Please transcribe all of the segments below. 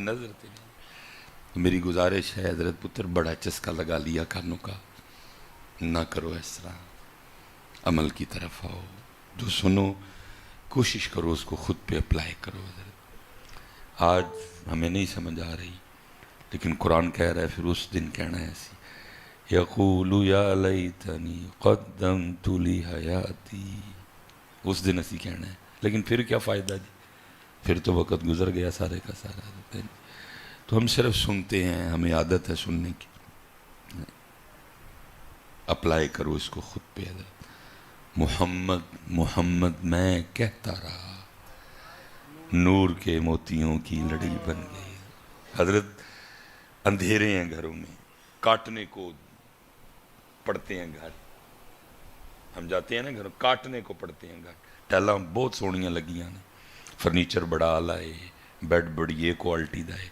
نظر تھی نہیں. میری گزارش ہے حضرت پتر بڑا چسکا لگا لیا کانوں کا، نہ کرو اس طرح، عمل کی طرف آؤ، جو سنو کوشش کرو اس کو خود پہ اپلائی کرو. حضرت آج ہمیں نہیں سمجھ آ رہی، لیکن قرآن کہہ رہا ہے پھر اس دن کہنا ہے ایسی، یقول یا لیتنی قدمت لی حیاتی، اس دن اسی کہنا ہے. لیکن پھر کیا فائدہ جی، پھر تو وقت گزر گیا سارے کا سارا. تو ہم صرف سنتے ہیں، ہمیں عادت ہے سننے کی. اپلائی کرو اس کو خود پہ. حضرت محمد محمد میں کہتا رہا، نور کے موتیوں کی لڑی بن گئی. حضرت اندھیرے ہیں گھروں میں، کاٹنے کو پڑتے ہیں گھر. ہم جاتے ہیں نا گھروں، کاٹنے کو پڑتے ہیں گھر. ٹیلاں بہت سونیاں لگیاں نے، فرنیچر بڑا آلہ ہے، بیڈ بڑی یہ کوالٹی دا ہے،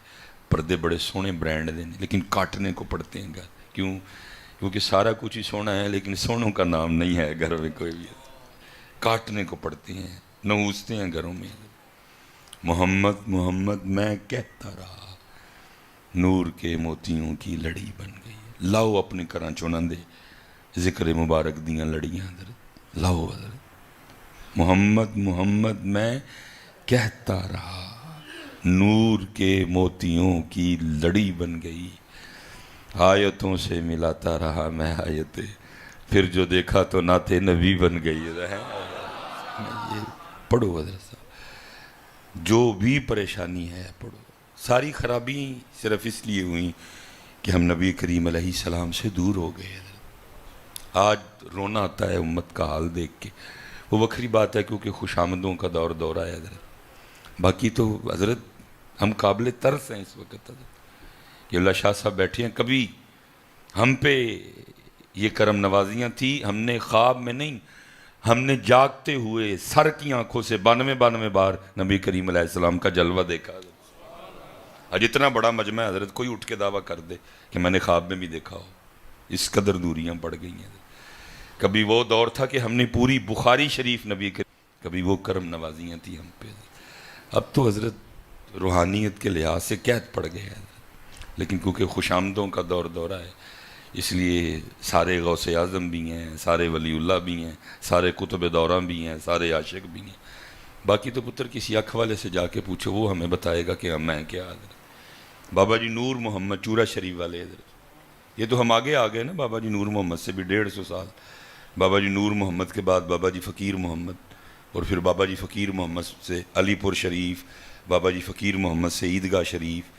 پردے بڑے سونے برانڈ دے، لیکن کاٹنے کو پڑتے ہیں گھر. کیوں؟ کیونکہ سارا کچھ ہی سونا ہے لیکن سونوں کا نام نہیں ہے گھر میں کوئی بھی. کاٹنے کو پڑتے ہیں، نوستے ہیں گھروں میں. محمد محمد میں کہتا رہا، نور کے موتیوں کی لڑی بن گئی. لاؤ اپنے کراں چونن دے ذکر مبارک دیاں لڑیاں. حضرت لاؤ. حضرت محمد محمد میں کہتا رہا، نور کے موتیوں کی لڑی بن گئی. آیتوں سے ملاتا رہا میں آیتیں، پھر جو دیکھا تو نعت نبی بن گئی. یہ پڑھو حضرت صاحب، جو بھی پریشانی ہے پڑھو. ساری خرابی صرف اس لیے ہوئیں کہ ہم نبی کریم علیہ السلام سے دور ہو گئے. حضرت آج رونا آتا ہے امت کا حال دیکھ کے. وہ وکری بات ہے کیونکہ خوش آمدوں کا دور ہے حضرت. باقی تو حضرت ہم قابل ترس ہیں اس وقت. حضرت کہ اللہ شاہ صاحب بیٹھے ہیں، کبھی ہم پہ یہ کرم نوازیاں تھی، ہم نے خواب میں نہیں، ہم نے جاگتے ہوئے سر کی آنکھوں سے 92 بار نبی کریم علیہ السلام کا جلوہ دیکھا. آج اتنا بڑا مجمع ہے حضرت، کوئی اٹھ کے دعویٰ کر دے کہ میں نے خواب میں بھی دیکھا ہو، اس قدر دوریاں پڑ گئی ہیں. کبھی وہ دور تھا کہ ہم نے پوری بخاری شریف نبی کریم، کبھی وہ کرم نوازیاں تھی ہم پہ. اب تو حضرت روحانیت کے لحاظ سے قید پڑ گئے ہیں، لیکن کیونکہ خوش آمدوں کا دورہ ہے اس لیے سارے غوث اعظم بھی ہیں، سارے ولی اللہ بھی ہیں، سارے قطب دوراں بھی ہیں، سارے عاشق بھی ہیں. باقی تو پتر کسی اکھ والے سے جا کے پوچھو، وہ ہمیں بتائے گا کہ میں کیا. حضرت بابا جی نور محمد چورا شریف والے، حضرت یہ تو ہم آگے آ گئے نا، بابا جی نور محمد سے بھی 150 سال. بابا جی نور محمد کے بعد بابا جی فقیر محمد، اور پھر بابا جی فقیر محمد سے علی پور شریف، بابا جی فقیر محمد سے عیدگاہ شریف،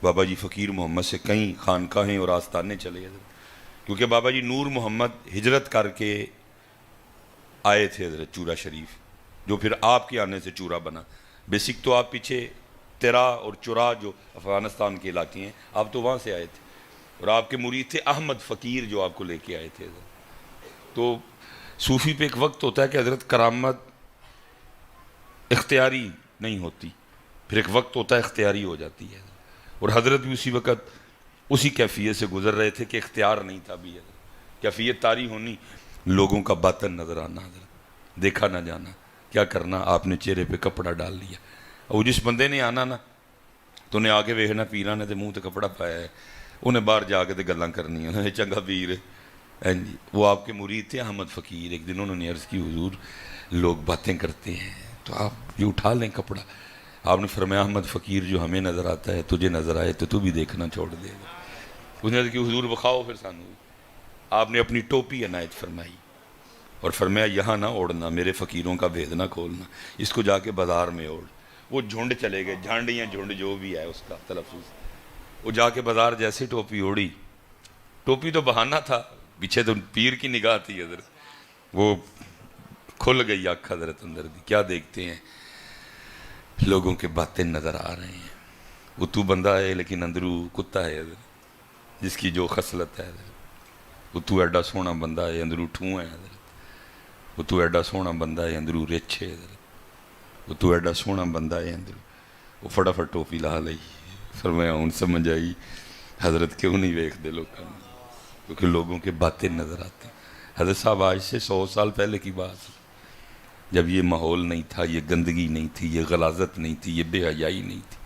بابا جی فقیر محمد سے کئی خانقاہیں اور آستانے چلے. حضرت کیونکہ بابا جی نور محمد ہجرت کر کے آئے تھے حضرت چورا شریف، جو پھر آپ کے آنے سے چورا بنا. بیسک تو آپ پیچھے تیرا اور چورا جو افغانستان کے علاقے ہیں، آپ تو وہاں سے آئے تھے، اور آپ کے مرید تھے احمد فقیر جو آپ کو لے کے آئے تھے. حضرت تو صوفی پہ ایک وقت ہوتا ہے کہ حضرت کرامت اختیاری نہیں ہوتی، پھر ایک وقت ہوتا ہے اختیاری ہو جاتی ہے. اور حضرت بھی اسی وقت اسی کیفیت سے گزر رہے تھے کہ اختیار نہیں تھا بھی. حضرت کیفیت طاری ہونی، لوگوں کا باطن نظر آنا، حضرت دیکھا نہ جانا. کیا کرنا، آپ نے چہرے پہ کپڑا ڈال لیا. اور جس بندے نے آنا نا تو انہیں آگے ویکھنا، پیراں نے تے منہ تے کپڑا پایا ہے، انہیں باہر جا کے تے گلاں کرنی ہے چنگا پیر ہے. وہ آپ کے مرید تھے احمد فقیر. ایک دن انہوں نے عرض کی، حضور لوگ باتیں کرتے ہیں تو آپ یہ اٹھا لیں کپڑا. آپ نے فرمایا احمد فقیر جو ہمیں نظر آتا ہے تجھے نظر آئے تو بھی دیکھنا چھوڑ دے گا. اس نے عرض کی، حضور بخاؤ پھر سانو. آپ نے اپنی ٹوپی عنایت فرمائی اور فرمایا یہاں نہ اوڑھنا، میرے فقیروں کا بھید نہ کھولنا، اس کو جا کے بازار میں اوڑھ. وہ جھنڈ چلے گئے، جھانڈ یا جھنڈ جو بھی ہے اس کا تلفظ. وہ جا کے بازار جیسے ٹوپی اوڑھی، ٹوپی تو بہانہ تھا، پیچھے تو پیر کی نگاہ تھی. حضرت وہ کھل گئی آنکھ حضرت اندر دی. کیا دیکھتے ہیں، لوگوں کے باتیں نظر آ رہے ہیں. وہ تو بندہ ہے لیکن اندرو کتا ہے حضرت، جس کی جو خصلت ہے. حضرت وہ تو ایڈا سونا بندہ ہے اندرو ٹھوں ہے. حضرت وہ تو ایڈا سونا بندہ ہے اندرو رچ ہے. حضرت وہ تو ایڈا سونا بندہ ہے اندرو. وہ فٹافٹ ٹوپی لا لئی. فرمایا ہوں سمجھ آئی حضرت کیوں نہیں ویکھ دے لوگوں نے، کیونکہ لوگوں کے باتیں نظر آتے ہیں. حضرت صاحب آج سے 100 سال پہلے کی بات، جب یہ ماحول نہیں تھا، یہ گندگی نہیں تھی، یہ غلاظت نہیں تھی، یہ بے حیائی نہیں تھی.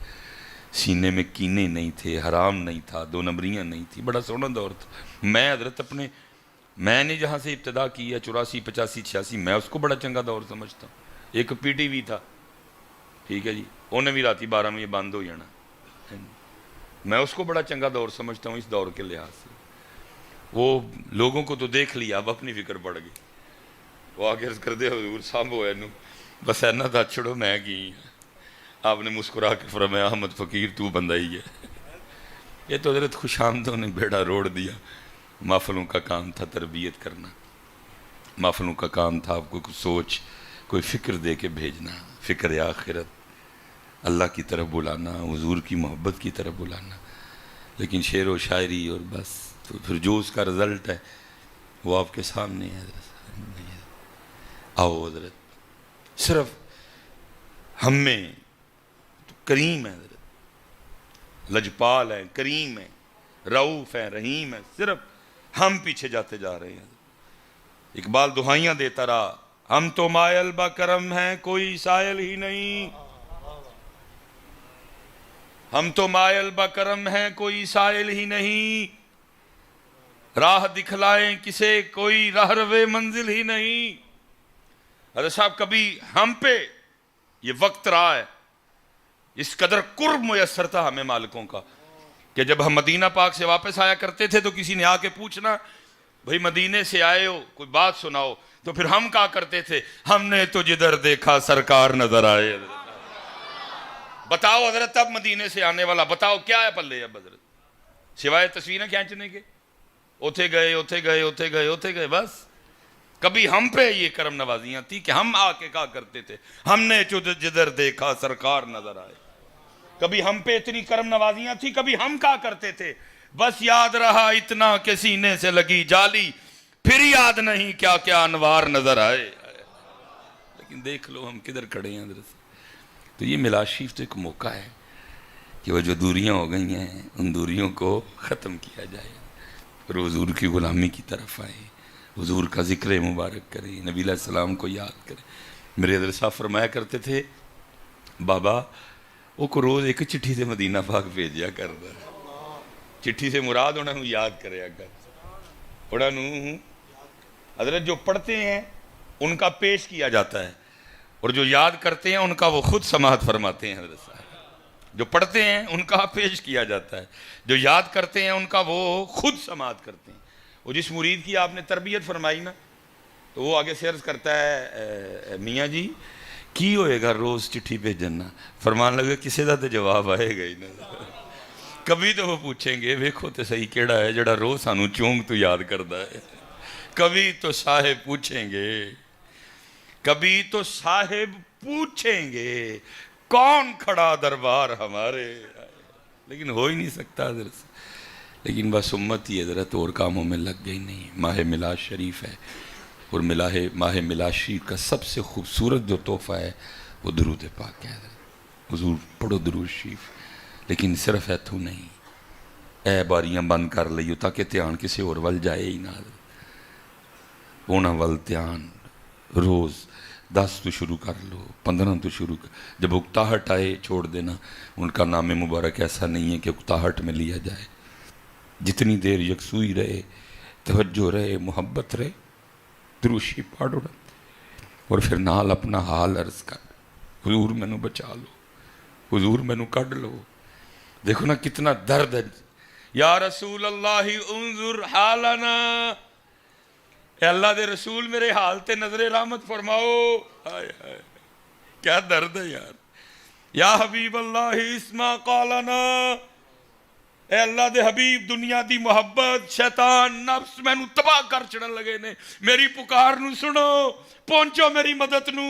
سینے میں کینے نہیں تھے، حرام نہیں تھا، دو نمبریاں نہیں تھی، بڑا سونا دور تھا۔ میں حضرت میں نے جہاں سے ابتدا کی ہے 84 85 86 میں اس کو بڑا چنگا دور سمجھتا ہوں۔ ایک پی ٹی وی تھا، ٹھیک ہے جی، انہیں بھی راتی 12 میں یہ بند ہو جانا، میں اس کو بڑا چنگا دور سمجھتا ہوں اس دور کے لحاظ سے۔ وہ لوگوں کو تو دیکھ لیا، اب اپنی فکر پڑ گئی، وہ آگے عرض کر دے حضور سانبو ہے بس اینا تھا چھڑو میں کی۔ آپ نے مسکرا کے فرمایا احمد فقیر تو بندہ ہی ہے۔ یہ تو حضرت خوش آمدوں نے بیڑا روڑ دیا۔ محفلوں کا کام تھا تربیت کرنا، محفلوں کا کام تھا آپ کو کچھ سوچ، کوئی فکر دے کے بھیجنا، فکر آخرت، اللہ کی طرف بلانا، حضور کی محبت کی طرف بلانا۔ لیکن شعر و شاعری اور بس، تو پھر جو اس کا رزلٹ ہے وہ آپ کے سامنے ہے حضرت۔ آؤ حضرت، صرف ہم میں تو کریم ہے حضرت، لجپال ہے، کریم ہے، رؤوف ہے، رحیم ہے، صرف ہم پیچھے جاتے جا رہے ہیں۔ اقبال دہائیاں دیتا رہا، ہم تو مائل با کرم ہیں کوئی سائل ہی نہیں، ہم تو مائل با کرم ہیں کوئی سائل ہی نہیں، راہ دکھلائیں کسے کوئی رہرو منزل ہی نہیں۔ حضرت صاحب کبھی ہم پہ یہ وقت رہا ہے، اس قدر قرب میسر تھا ہمیں مالکوں کا کہ جب ہم مدینہ پاک سے واپس آیا کرتے تھے تو کسی نے آ کے پوچھنا بھئی مدینے سے آئے ہو کوئی بات سناؤ، تو پھر ہم کہا کرتے تھے ہم نے تو جدھر دیکھا سرکار نظر آئے۔ بتاؤ حضرت اب مدینے سے آنے والا بتاؤ کیا ہے پلے اب حضرت، سوائے تصویریں کھینچنے کے، اوتھے گئے اوتھے گئے اوتھے گئے اوتھے گئے بس۔ کبھی ہم پہ یہ کرم نوازیاں تھی کہ ہم آ کے کہا کرتے تھے ہم نے جدھر دیکھا سرکار نظر آئے۔ کبھی ہم پہ اتنی کرم نوازیاں تھی، کبھی ہم کہا کرتے تھے بس یاد رہا اتنا کہ سینے سے لگی جالی، پھر یاد نہیں کیا کیا انوار نظر آئے۔ لیکن دیکھ لو ہم کدھر کھڑے ہیں حضرت۔ تو یہ میلاد شریف تو ایک موقع ہے کہ وہ جو دوریاں ہو گئی ہیں ان دوریوں کو ختم کیا جائے، اور حضور کی غلامی کی طرف آئے، حضور کا ذکر مبارک کریں، نبی علیہ السلام کو یاد کریں۔ میرے حضرت صاحب فرمایا کرتے تھے بابا وہ کو روز ایک چٹھی سے مدینہ پاک بھیجیا کرتا ہے، چٹھی سے مراد انہوں نے یاد کریا کر، انہوں نے حضرت جو پڑھتے ہیں ان کا پیش کیا جاتا ہے، اور جو یاد کرتے ہیں ان کا وہ خود سماعت فرماتے ہیں حضرت صاحب۔ جو پڑھتے ہیں ان کا پیش کیا جاتا ہے، جو یاد کرتے ہیں ان کا وہ خود سماعت کرتے ہیں۔ وہ جس مرید کی آپ نے تربیت فرمائی نا، تو وہ آگے سے عرض کرتا ہے میاں جی کی ہوئے گا روز چٹھی بھیجنا، فرمان لگے کسی دا تے جواب آئے گا ہی نا۔ کبھی تو وہ پوچھیں گے ویکھو تے صحیح کیڑا ہے جڑا روز سانو چونگ تو یاد کردا ہے۔ کبھی تو صاحب پوچھیں گے، کبھی تو صاحب پوچھیں گے کون کھڑا دربار ہمارے، لیکن ہو ہی نہیں سکتا حضرت۔ لیکن بس امت ہی حضرت اور کاموں میں لگ گئی نہیں۔ ماہ میلاد شریف ہے، اور ماہ میلاد شریف کا سب سے خوبصورت جو تحفہ ہے وہ درود پاک ہے حضرت۔ حضور پڑھو درود شریف، لیکن صرف ایتھوں نہیں، اے باریاں بند کر لئیو تاکہ دھیان کسی اور ول جائے ہی نہ حضرت۔ اونا ول دھیان روز 10 تو شروع کر لو، 15 تو شروع کر، جب اکتاہٹ آئے چھوڑ دینا۔ ان کا نام مبارک ایسا نہیں ہے کہ اکتاہٹ میں لیا جائے، جتنی دیر یکسوئی رہے، توجہ رہے، محبت رہے، دروشی پاڑو نا، اور پھر نال اپنا حال عرض کر، حضور میں نو بچا لو، حضور میں نو کڑ لو۔ دیکھو نا کتنا درد ہے، یا رسول اللہ انظر حالنا، اے اللہ دے رسول میرے حال تے نظر رحمت فرماؤ۔ ہائے ہائے کیا درد ہے یار، یا حبیب اللہ اسما قالنا، اے اللہ دے حبیب دنیا دی محبت شیطان نفس میں نو تباہ کر چڑھن لگے نے، میری پکار نو سنو، پہنچو میری مدد نو،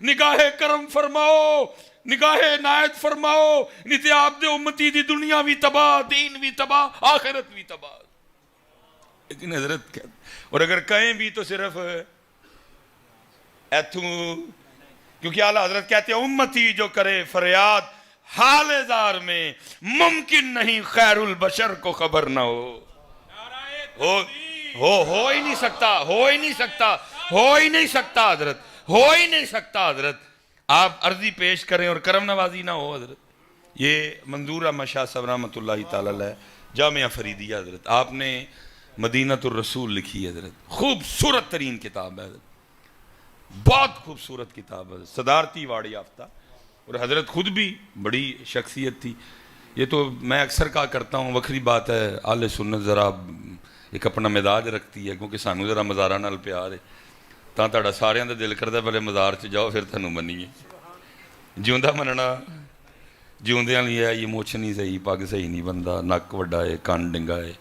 نگاہ کرم فرماؤ، نگاہ عنایت فرماؤ، نہیں تے آپ دے امتی دی دنیا بھی تباہ، دین بھی تباہ، آخرت بھی تباہ۔ لیکن حضرت کہتے، اور اگر کہیں بھی تو صرف ایتھوں، کیونکہ اعلیٰ حضرت کہتے ہیں امتی جو کرے فریاد حال زار میں، ممکن نہیں خیر البشر کو خبر نہ ہو ہی نہیں سکتا، ہو ہی نہیں سکتا، ہو ہی نہیں سکتا حضرت، ہو ہی نہیں سکتا حضرت۔ آپ عرضی پیش کریں اور کرم نوازی نہ ہو حضرت، یہ منظور احمد شاہ صاحب رحمۃ اللہ تعالی علیہ جامعہ فریدیہ حضرت، آپ نے مدینۃ الرسول لکھی ہے حضرت، خوبصورت ترین کتاب ہے حضرت، بہت خوبصورت کتاب ہے، صدارتی ایوارڈ یافتہ، اور حضرت خود بھی بڑی شخصیت تھی۔ یہ تو میں اکثر کہا کرتا ہوں، وکری بات ہے اہل سنت ذرا ایک اپنا مزاج رکھتی ہے، کیونکہ سانوں ذرا مزاراں نال پیار ہے، ਤਾਂ ਤੁਹਾਡਾ ਸਾਰਿਆਂ ਦਾ ਦਿਲ ਕਰਦਾ ਪਹਿਲੇ ਮਜ਼ਾਰ 'ਚ ਜਾਓ ਫਿਰ ਤੁਹਾਨੂੰ ਮੰਨੀਏ। ਜਿਉਂਦਾ ਮੰਨਣਾ ਜਿਉਂਦਿਆਂ ਲਈ ਹੈ, ਇਹ ਮੁੱਛ ਨਹੀਂ ਸਹੀ, ਪੱਗ ਸਹੀ ਨਹੀਂ ਬੰਦਾ, ਨੱਕ ਵੱਡਾ ਹੈ, ਕੰਨ ਡਿੰਗਾ ਹੈ,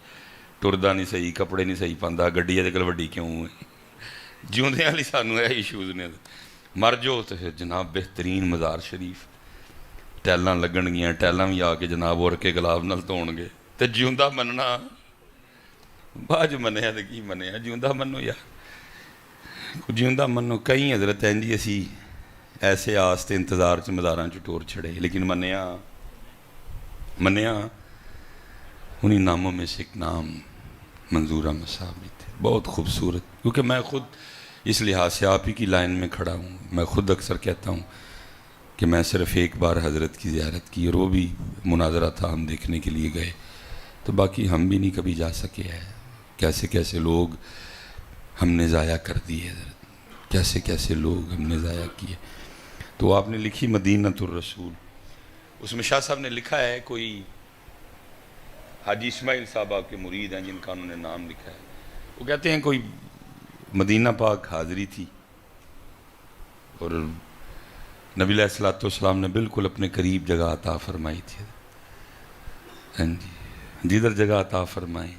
ਟੁਰਦਾ ਨਹੀਂ ਸਹੀ, ਕੱਪੜੇ ਨਹੀਂ ਸਹੀ ਪਾਉਂਦਾ, ਗੱਡੀ ਇਹਦੇ ਕੋਲ ਵੱਡੀ ਕਿਉਂ ਹੈ। ਜਿਉਂਦਿਆਂ ਲਈ ਸਾਨੂੰ ਇਹ ਇਸ਼ੂਜ਼ ਨੇ। ਮਰ ਜਾਓ ਤਾਂ ਫਿਰ ਜਨਾਬ ਬਿਹਤਰੀਨ ਮਜ਼ਾਰ ਸ਼ਰੀਫ, ਟੈਲਾਂ ਲੱਗਣਗੀਆਂ, ਟੈਲਾਂ ਵੀ ਆ ਕੇ ਜਨਾਬ ਉਰ ਕੇ ਗੁਲਾਬ ਨਾਲ ਧੋਣਗੇ। ਅਤੇ ਜਿਉਂਦਾ ਮੰਨਣਾ ਬਾਅਦ 'ਚ ਮੰਨਿਆ ਤਾਂ ਕੀ ਮੰਨਿਆ, ਜਿਉਂਦਾ ਮੰਨੋ ਯਾਰ, ਜਿਉਂਦਾ ਮੰਨੋ। ਕਈ ਹਜ਼ਰਤ ਇੰਝ ਹੀ ਅਸੀਂ ਐਸੇ ਆਸ ਤੇ ਇੰਤਜ਼ਾਰ 'ਚ ਮਜ਼ਾਰਾਂ 'ਚ ਟੋਰ ਛੜੇ, لیکن منیا انہیں ناموں میں سے ایک نام منظور احمد صاحب بھی تھے، بہت خوبصورت۔ کیونکہ میں خود اس لحاظ سے آپ ہی کی لائن میں کھڑا ہوں، میں خود اکثر کہتا ہوں کہ میں صرف ایک بار حضرت کی زیارت کی، اور وہ بھی مناظرہ تھا، ہم دیکھنے کے لیے گئے، تو باقی ہم بھی نہیں کبھی جا سکے ہیں۔ کیسے کیسے لوگ ہم نے ضائع کر دیے حضرت، کیسے کیسے لوگ ہم نے ضائع کیے۔ تو آپ نے لکھی مدینۃ الرسول، اس میں شاہ صاحب نے لکھا ہے، کوئی حاجی اسماعیل صاحب آپ کے مرید ہیں جن کا انہوں نے نام لکھا ہے، وہ کہتے ہیں کوئی مدینہ پاک حاضری تھی، اور نبی علیہ الصلوۃ والسلام نے بالکل اپنے قریب جگہ عطا فرمائی تھی، ہاں جی، جدھر جگہ عطا فرمائی۔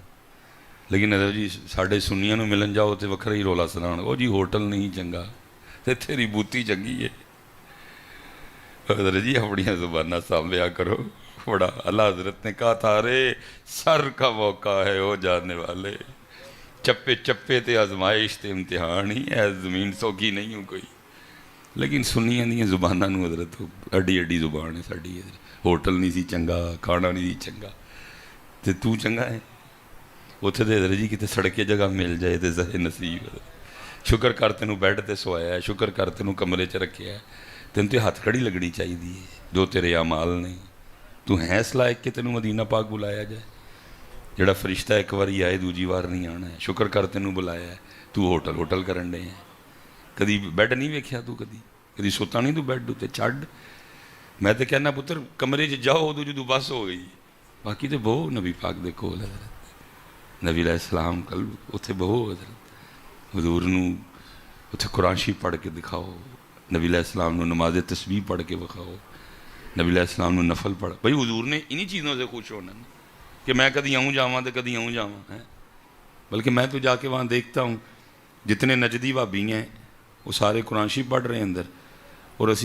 لیکن حضرت جی ساڈے سنیاں نوں ملن جاؤ تو وکھرا ہی رولا سنان، او جی ہوٹل نہیں چنگا تے تیری بوتی چنگی ہے۔ حضرت جی اپنی زبانہ سانبھیا کرو، بڑا اللہ حضرت نے کہا تھا، ارے سر کا موقع ہے او جانے والے، چپے چپے تے آزمائش تے امتحان ہی ہے، زمین سوکھی نہیں ہوں کوئی۔ لیکن سنیاں دیاں زباناں نوں حضرت اڈی اڈی زبان ہے ساڈی، ہوٹل نہیں سی چنگا، کھانا نہیں سی چنگا، تے تو چنگا ہے اتنے تو حضرت جی کتے سڑکے جگہ مل جائے تو زہر نصیب ہے۔ شکر کر تینوں بیڈ تے سوایا ہے، شکر کر تینوں کمرے 'چ رکھیا ہے، تینوں تے ہاتھ کھڑی لگنی چاہیے جو تیرے اعمال نہیں۔ تو ہے اس لائق کہ تینوں مدینہ پاک بلایا جائے، جڑا فرشتہ ایک واری آئے دوجی بار نہیں آنا ہے۔ شکر کر تینوں بلایا ہے، تو ہوٹل کرن ڈے ہیں، کدی بیڈ نہیں ویکھیا، تو کدی سوتا نہیں تو بیڈ اتنے چھڈ۔ میں تو کہنا پتر کمرے 'چ جاؤ ادو جدو بس ہو گئی، باقی تو بہو نبی پاک دے کول ہے، نبی علیہ السلام کل اتنے بہو حضرت، حضور نوں اتنے قرآن شریف پڑھ کے دکھاؤ، نبی علیہ السلام نوں نماز تسبیح پڑھ کے دکھاؤ، نبی علیہ السلام نوں نفل پڑھ۔ بھائی حضور نے انہی چیزوں سے خوش ہونا کہ میں کدی آؤں جاواں تو کدی آؤں جاواں، بلکہ میں تو جا کے وہاں دیکھتا ہوں جتنے نجدی بھابی ہیں وہ سارے قرآن شریف پڑھ رہے ہیں اندر، اور اسی